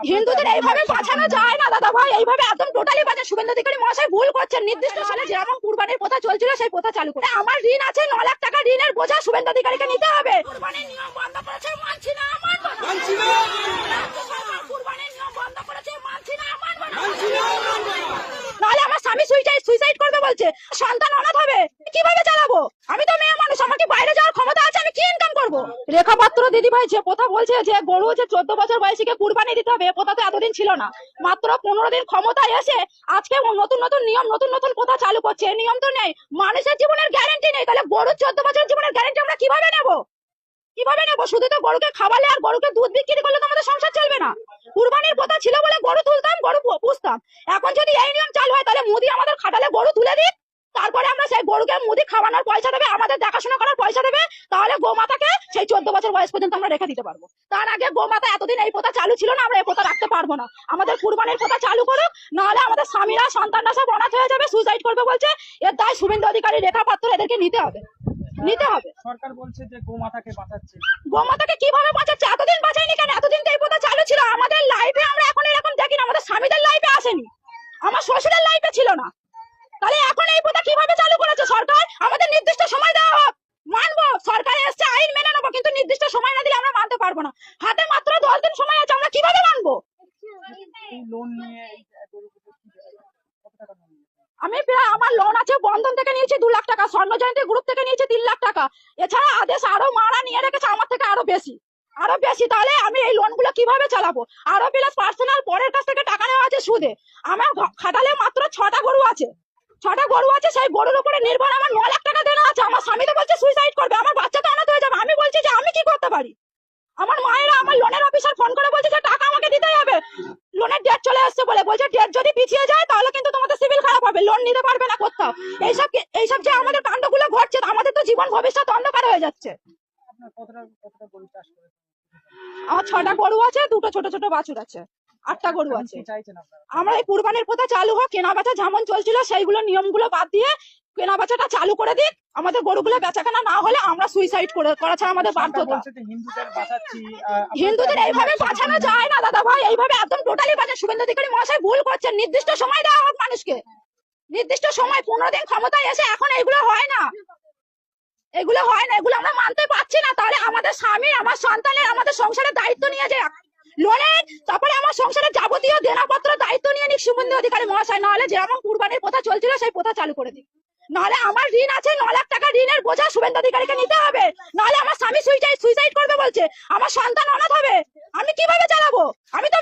হিন্দুদের এইভাবে বাঁচানো যায় না দাদা ভাই, এইভাবে একদম টোটালি বাঁচা। শুভেন্দু অধিকারী মহাশয় ভুল করছেন। নির্দিষ্ট সময়ে যেরকম কুরবানির প্রথা চলছিল সেই প্রথা চালু করে। আমার ঋণ আছে 9 লাখ টাকা, ঋণের বোঝা শুভেন্দু অধিকারীকে নিতে হবে। কুরবানির নিয়ম বন্ধ করেছে, মানছি না, মানছি না। কুরবানির নিয়ম বন্ধ করেছে, মানছি না, মানছি না। নাহলে আমার স্বামী সুইসাইড করবে বলছে, সন্তান অনাথ হবে, কিভাবে চালাবো? আমি তো মেয়ে মানুষ, আমাকে বাইরে যাওয়ার ক্ষমতা আছে, আমি কি ইনকাম করব? রেখা পাত্র দিদি ভাই যে কথা বলছে যে গরু যে 14 বছর বয়সীকে কুরবানি দিতে হবে, কথা তো এতদিন ছিল না। মাত্র 15 দিন ক্ষমতায় এসে আজকে নতুন নতুন নিয়ম, নতুন নতুন কথা চালু করছে। এই নিয়ম তো নেই, মানুষের জীবনের গ্যারান্টি নেই, তাহলে গরুর 14 বছরের জীবনের গ্যারান্টি আমরা কিভাবে নেব? কিভাবে নেবো? শুধু তো গরুকে খাওয়ালে আর গরুকে দুধ বিক্রি করলে তো আমাদের সংসার চলবে না। কুরবানির কথা ছিল বলে গরু তুলতাম, গরু পুষতাম। এখন যদি এই নিয়ম চালু হয়, তাহলে মোদি আমাদের খাটালে গরু তুলে দিক, তারপরে আমরা সেই গরুকে মোদি খাওয়ানোর পয়সা দেবে, আমাদের দেখাশোনা করার পয়সা দেবে, তাহলে গোমাতাকে সেই 14 বছর বয়স পর্যন্ত আমরা রেখে দিতে পারবো। তার আগে গোমাতা এতদিন এই প্রথা চালু ছিল না, আমরা এই প্রথা রাখতে পারবো না। আমাদের কুরবানির প্রথা চালু করুক, নাহলে আমাদের স্বামীরা সন্তানরা সব অনাথ হয়ে যাবে, সুইসাইড করবে বলছে। এর দায় শুভেন্দু অধিকারী, রেখা পাত্র, এদেরকে নিতে হবে, নিতে হবে। সরকার বলছে যে গোমাতাকে বাঁচাচ্ছে। গোমাতাকে কিভাবে বাঁচাচ্ছে? এতদিন বাঁচায়নি কেন? এতদিন তো এই প্রথা চালু ছিল। আমাদের লাইফে আমরা এখন এরকম দেখি না, আমাদের স্বামীদের লাইফে আসেনি, আমার শ্বশুরের লাইফে ছিল না। তাহলে এখন এই প্রথা কিভাবে চালু করেছে সরকার? আমাদের নির্দিষ্ট সময় দেওয়া হোক, মানবো। সরকার এসছে, আইন মেনে নেবো, কিন্তু নির্দিষ্ট সময় না দিলে আমরা মানতে পারবো না। হাতে মাত্র 10 দিন সময় আছে, আমরা কিভাবে মানবো? এই লোন নিয়ে কত টাকা লোন নিয়েছে? আমি প্রায়, আমার লোন আছে, বন্ধন থেকে নিয়েছি 2 লাখ টাকা, স্বর্ণ জয়ন্তী গ্রুপ থেকে নিয়েছি 3 লাখ টাকা। এছাড়া আদেশ আরো মারা নিয়ে রেখেছে আমার থেকে আরো বেশি। তাহলে আমি এই লোন গুলো কিভাবে চালাবো? আরো প্লাস পার্সোনাল পরের কাছ থেকে টাকা নেওয়া আছে সুদে। আমার খাটালে মাত্র 6টা গরু আছে, সেই গরুর উপরে নির্ভর আমার 9 লাখ টাকা দেনা আছে। আমার স্বামী তো বলছে সুইসাইড করবে, আমার বাচ্চা তো অনাথ হয়ে যাবে। আমি বলছি যে আমি কি করতে পারি? আমার মায়েরা, আমার লোনের অফিসার ফোন করে বলছে যে টাকা আমাকে দিতেই হবে, লোনের ডেট চলে আসছে বলে। বলছে ডেট যদি পিছিয়ে যায় তাহলে কিন্তু তোমাদের সিভিল খারাপ হবে, লোন নিতে পারবে না কোথাও। এইসব যে আমাদের কাণ্ডগুলো ঘটছে, আমাদের তো জীবন ভবিষ্যৎ অন্ধকার হয়ে যাচ্ছে। আপনার কতটা গরু চাষ করেছেন? আমার 6টা গরু আছে, 2টো ছোট ছোট বাছুর আছে, 8টা গরু আছে। কি চাইছেন আপনারা? আমরা এই কুরবানির প্রথা চালু হোক, কেনা বেচা যেমন চলছিল সেইগুলো নিয়মগুলো বাদ দিয়ে কেনা বেচাটা চালু করে দিক। আমাদের গরুগুলো বেচাকেনা না হলে আমরা সুইসাইড করা ছাড়া আমাদের বাধ্যতা। বলছে যে হিন্দুদের বাঁচাচ্ছি। হিন্দুদের এইভাবে বাঁচানো যায় না দাদা ভাই, এইভাবে একদম টোটালি বাঁচা। শুভেন্দু অধিকারী মহাশয় ভুল করছেন। নির্দিষ্ট সময় দেওয়া হোক মানুষকে, নির্দিষ্ট সময়। 15 দিন ক্ষমতায় এসে এখন এগুলো হয় না, এগুলো আমরা মানতে পারছি না। তাহলে আমাদের স্বামী, আমার সন্তানের, আমাদের সংসারের দায়িত্ব নিয়ে যাক লোনের, তারপরে আমার সংসারের যাবতীয় দেনাপত্র দায়িত্ব নিয়ে নিক শুভেন্দু অধিকারী মহাশয়। নাহলে যেরকম কুরবানির প্রথা চলছিল সেই প্রথা চালু করে দিক। নাহলে আমার ঋণ আছে 9 লাখ টাকা, ঋণের বোঝা শুভেন্দু অধিকারীকে নিতে হবে। নাহলে আমার স্বামী সুইসাইড করবে বলছে, আমার সন্তান অনাথ হবে, আমি কিভাবে চালাবো? আমি তো